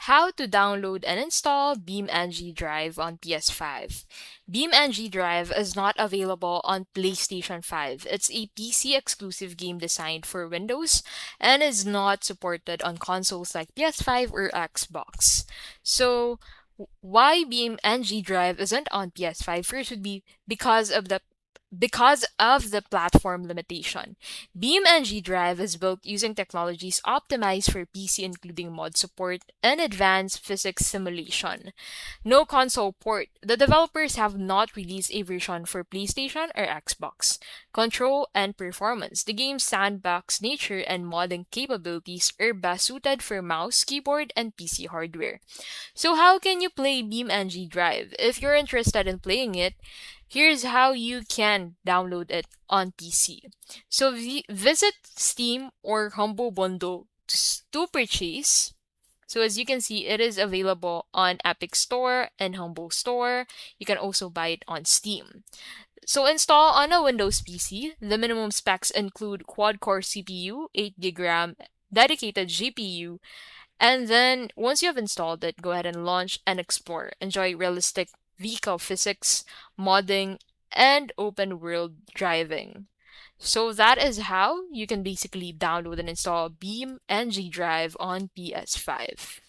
How to download and install Beamng Drive on PS5. Beamng Drive is not available on PlayStation 5. It's a PC exclusive game designed for Windows and is not supported on consoles like PS5 or Xbox. So, why Beamng Drive isn't on PS5 first would be because of the platform limitation. Beamng Drive is built using technologies optimized for PC, including mod support and advanced physics simulation. No console port. The developers have not released a version for PlayStation or Xbox. Control and performance. The game's sandbox nature and modding capabilities are best suited for mouse, keyboard, and PC hardware. So how can you play Beamng Drive? If you're interested in playing it, here's how you can download it on PC. So visit Steam or Humble Bundle to purchase. So as you can see, it is available on Epic Store and Humble Store. You can also buy it on Steam. So install on a Windows PC. The minimum specs include quad-core CPU, 8 GB RAM, dedicated GPU, and then once you have installed it, go ahead and launch and explore. Enjoy realistic vehicle physics, modding, and open world driving. So that is how you can basically download and install Beamng Drive on PS5.